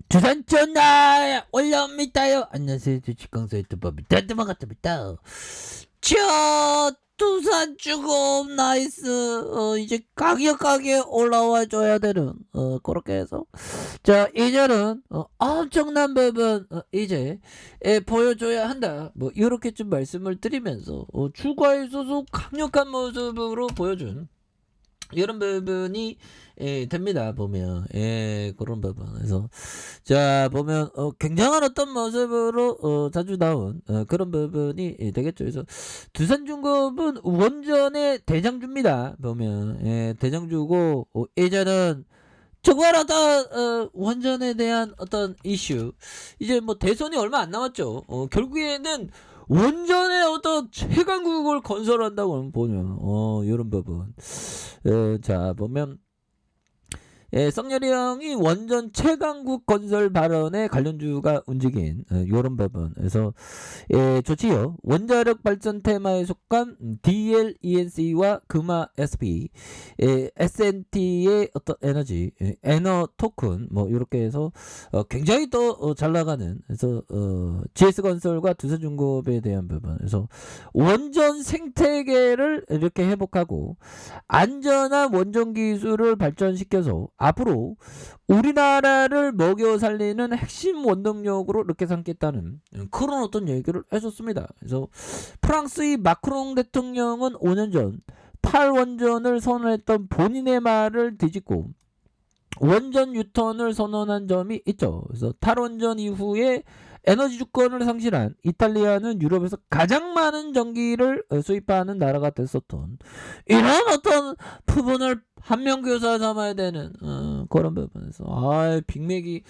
주산전화 올려옵니다요. 안녕하세요. 주식강사 유튜버입니다. 반갑습니다. 자, 두산주급 나이스. 이제 강력하게 올라와 줘야 되는 그렇게 해서 자 이제는 엄청난 부분 이제 보여줘야 한다. 뭐 이렇게 좀 말씀을 드리면서 주가에 있어서 강력한 모습으로 보여준 이런 부분이 됩니다. 보면 그런 부분에서 자 보면 굉장한 어떤 모습으로 자주 나온 그런 부분이 되겠죠. 그래서 두산중급은 원전의 대장주입니다. 보면 대장주고 이제는 정말 어떤 원전에 대한 어떤 이슈 이제 뭐 대선이 얼마 안 남았죠. 결국에는 원전의 어떤 최강국을 건설한다고 보면 이런 부분 자 보면 썩렬이 형이 원전 최강국 건설 발언에 관련주가 움직인 요런 부분에서 좋지요. 원자력 발전 테마에 속한 DLENC와 금화 SP, SNT의 어떤 에너지, 에너 토큰 뭐 이렇게 해서 굉장히 또 잘 나가는 그래서 GS건설과 두산중급에 대한 부분에서 원전 생태계를 이렇게 회복하고 안전한 원전 기술을 발전시켜서 앞으로 우리나라를 먹여 살리는 핵심 원동력으로 이렇게 삼겠다는 그런 어떤 얘기를 해줬습니다. 그래서 프랑스의 마크롱 대통령은 5년 전 탈원전을 선언했던 본인의 말을 뒤집고 원전 유턴을 선언한 점이 있죠. 그래서 탈원전 이후에 에너지 주권을 상실한 이탈리아는 유럽에서 가장 많은 전기를 수입하는 나라가 됐었던 이런 어떤 부분을 한명교사 삼아야 되는 그런 부분에서 빅맥이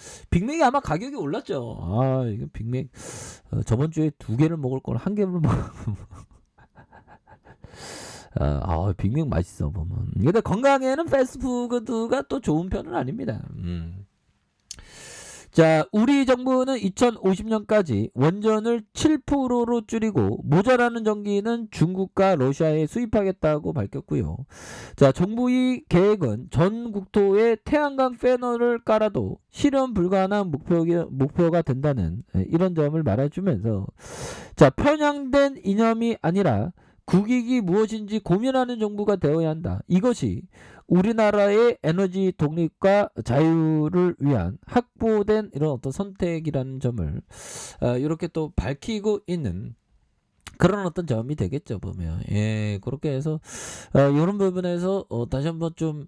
아마 가격이 올랐죠. 이거 빅맥 저번 주에 2개를 먹을 걸 1개를 먹. 빅맥 맛있어 보면. 근데 건강에는 패스트푸드가 또 좋은 편은 아닙니다. 자, 우리 정부는 2050년까지 원전을 7%로 줄이고 모자라는 전기는 중국과 러시아에 수입하겠다고 밝혔고요. 자, 정부의 계획은 전 국토에 태양광 패널을 깔아도 실현 불가능한 목표가 된다는 이런 점을 말해주면서 자, 편향된 이념이 아니라 국익이 무엇인지 고민하는 정부가 되어야 한다. 이것이 우리나라의 에너지 독립과 자유를 위한 확보된 이런 어떤 선택이라는 점을 이렇게 또 밝히고 있는 그런 어떤 점이 되겠죠 보면 그렇게 해서 이런 부분에서 다시 한번 좀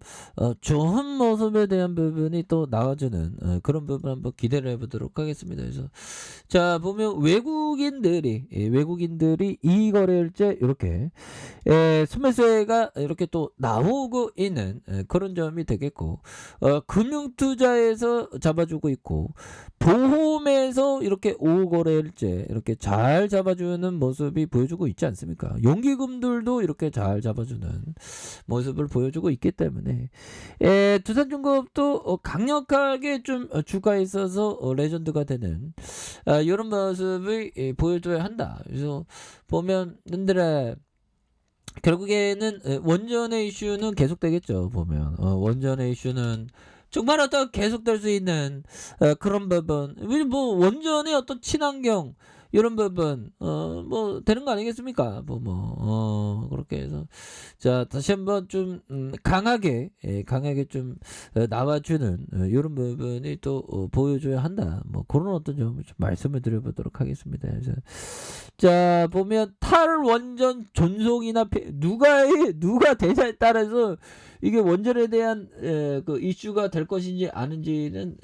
좋은 모습에 대한 부분이 또 나와주는 그런 부분 한번 기대를 해보도록 하겠습니다. 그래서 자 보면 외국인들이 이 거래일제 이렇게 순매수가 이렇게 또 나오고 있는 그런 점이 되겠고 금융투자에서 잡아주고 있고 보험에서 이렇게 5거래일제 이렇게 잘 잡아주는 모습이 보여주고 있지 않습니까? 용기금들도 이렇게 잘 잡아주는 모습을 보여주고 있기 때문에 두산중급도 강력하게 좀 주가에 있어서 레전드가 되는 이런 모습을 보여줘야 한다. 그래서 보면 님들의 결국에는 원전의 이슈는 계속되겠죠. 보면 원전의 이슈는 정말 어떤 계속될 수 있는 그런 부분. 뭐 원전의 어떤 친환경 이런 부분 뭐 되는 거 아니겠습니까? 그렇게 해서 자 다시 한번 좀 강하게 좀 나와주는 이런 부분이 또 보여줘야 한다. 뭐 그런 어떤 점을 좀 말씀을 드려보도록 하겠습니다. 그래서 자 보면 탈원전 존속이나 누가 대사에 따라서 이게 원전에 대한 그 이슈가 될 것인지 아닌지는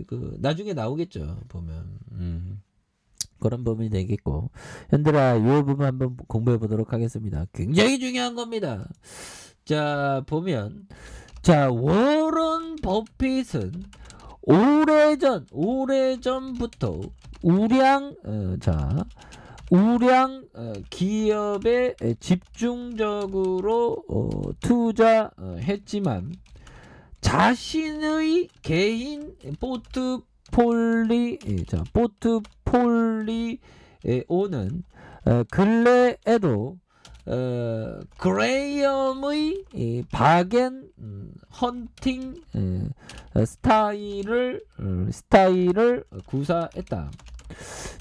그 나중에 나오겠죠. 보면 그런 부분이 되겠고 현들아 이 부분 한번 공부해 보도록 하겠습니다. 굉장히 중요한 겁니다. 자 보면 자 워런 버핏은 오래전부터 우량 기업에 집중적으로 투자했지만 자신의 개인 포트폴리오는 근래에도 그레이엄의 바겐 헌팅 스타일을 구사했다.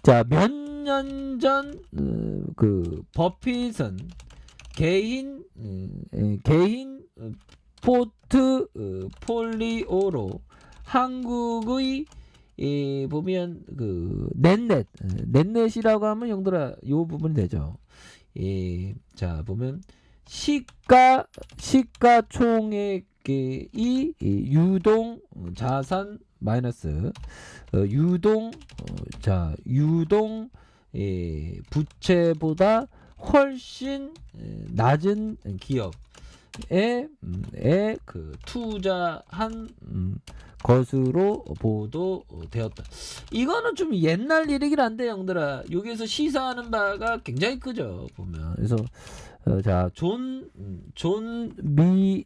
자, 몇 년 전 그 버핏은 개인 포트폴리오로 한국의 보면 그 넷넷이라고 하면 형들아 요 부분이 되죠. 자, 보면 시가총액이 유동 자산 마이너스 유동 부채보다 훨씬 낮은 기업에 그 투자한 것으로 보도되었다. 이거는 좀 옛날 일이긴 한데 형들아, 여기에서 시사하는 바가 굉장히 크죠 보면. 그래서 자, 존미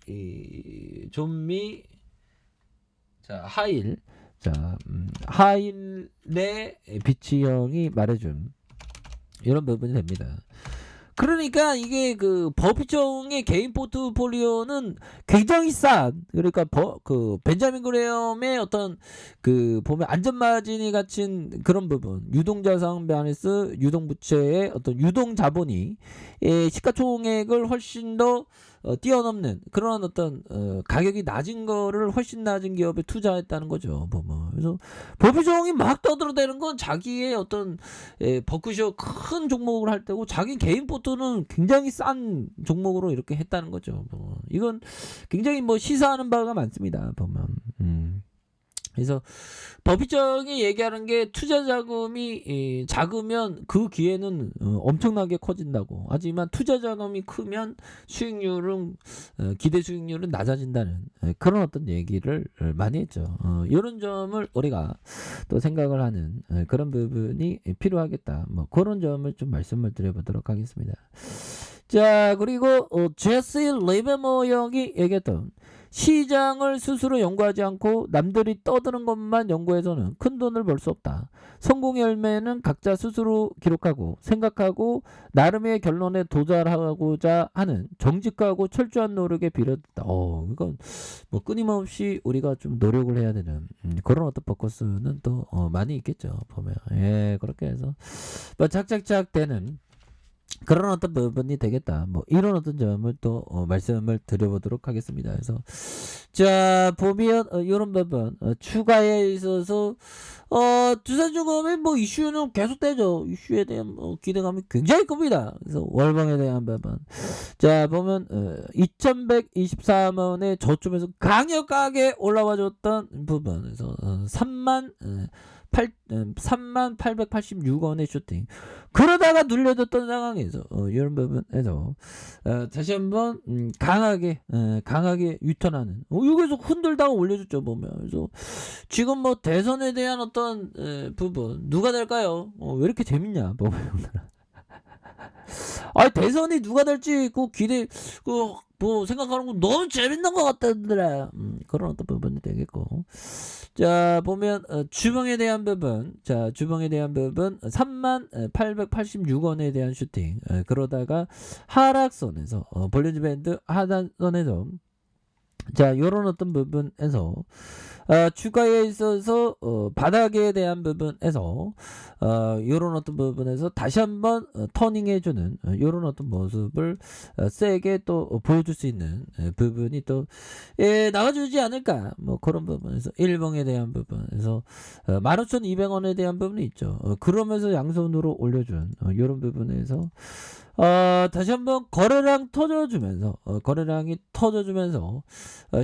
자, 하일의 비치형이 말해준 이런 부분이 됩니다. 그러니까 이게 그 버핏형의 개인 포트폴리오는 굉장히 싼, 그러니까 그 벤자민 그레엄의 어떤 그 보면 안전마진이 갇힌 그런 부분, 유동자산 마이너스 유동부채의 어떤 유동자본이 시가총액을 훨씬 더 뛰어넘는 그런 어떤 가격이 낮은 거를 훨씬 낮은 기업에 투자했다는 거죠 보면. 그래서 버핏형이 막 떠들어대는 건 자기의 어떤 버크셔 큰 종목을 할 때고, 자기 개인 포트는 굉장히 싼 종목으로 이렇게 했다는 거죠. 이건 굉장히 뭐 시사하는 바가 많습니다 보면. 그래서 버핏형이 얘기하는 게 투자 자금이 작으면 그 기회는 엄청나게 커진다고. 하지만 투자 자금이 크면 수익률은 기대 수익률은 낮아진다는 그런 어떤 얘기를 많이 했죠. 이런 점을 우리가 또 생각을 하는 그런 부분이 필요하겠다. 뭐 그런 점을 좀 말씀을 드려보도록 하겠습니다. 자, 그리고 제시 리버머 형이 얘기했던 시장을 스스로 연구하지 않고 남들이 떠드는 것만 연구해서는 큰 돈을 벌 수 없다. 성공의 열매는 각자 스스로 기록하고 생각하고 나름의 결론에 도달하고자 하는 정직하고 철저한 노력에 비롯했다. 이건 뭐 끊임없이 우리가 좀 노력을 해야 되는 그런 어떤 포커스는 또 많이 있겠죠 보면. 그렇게 해서 뭐 착착착 되는 그런 어떤 부분이 되겠다. 뭐 이런 어떤 점을 또 말씀을 드려보도록 하겠습니다. 그래서 자, 보면 이런 부분 추가에 있어서 투자주금의 뭐 이슈는 계속되죠. 이슈에 대한 기대감이 굉장히 큽니다. 그래서 월봉에 대한 부분, 자 보면 2124원의 저점에서 강력하게 올라와줬던 부분에서 3886원의 슈팅, 그러다가 눌려졌던 상황에서 이런 부분에서 다시 한번 강하게 유턴하는, 여기서 흔들다가 올려줬죠 보면. 그래서 지금 뭐 대선에 대한 어떤 부분 누가 될까요? 왜 이렇게 재밌냐 보면. 대선이 누가 될지 그 기대 뭐 생각하는 거 너무 재밌는 것 같더라. 그런 어떤 부분이 되겠고. 자, 보면 주봉에 대한 부분, 3886원에 대한 슈팅, 그러다가 하락선에서 볼린저 밴드 하단선에서 자, 요런 어떤 부분에서 주가에 있어서 바닥에 대한 부분에서 요런 어떤 부분에서 다시 한번 터닝해주는 요런 어떤 모습을 세게 또 보여줄 수 있는 부분이 또 나와주지 않을까, 뭐 그런 부분에서 일봉에 대한 부분에서 15,200원에 대한 부분이 있죠. 그러면서 양손으로 올려준 요런 부분에서 다시 한번 거래량이 터져주면서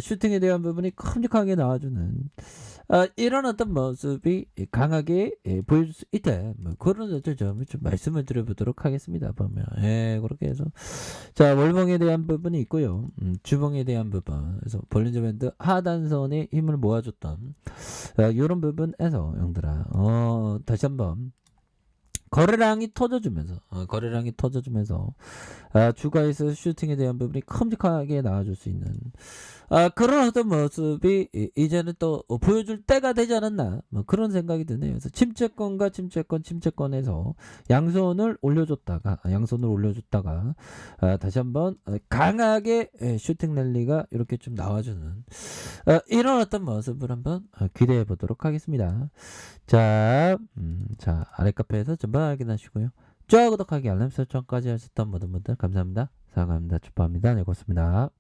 슈팅에 대한 부분이 큼직하게 나와주는 이런 어떤 모습이 강하게 보여줄 수 있다. 뭐 그런 어떤 점을 좀 말씀을 드려보도록 하겠습니다. 보면 그렇게 해서 자, 월봉에 대한 부분이 있고요. 주봉에 대한 부분, 그래서 볼린저 밴드 하단선에 힘을 모아줬던 이런 부분에서 형들아 다시 한번 거래량이 터져주면서 주가에서 슈팅에 대한 부분이 큼직하게 나와줄 수 있는 그런 어떤 모습이 이제는 또 보여줄 때가 되지 않았나 뭐 그런 생각이 드네요. 그래서 침체권에서 양손을 올려줬다가 다시 한번 강하게 슈팅 랠리가 이렇게 좀 나와주는 이런 어떤 모습을 한번 기대해 보도록 하겠습니다. 자, 아래 카페에서 전방 확인하시고요. 좋아요, 구독하기, 알람 설정까지 하셨던 모든 분들 감사합니다. 사랑합니다. 축복합니다. 네, 고맙습니다.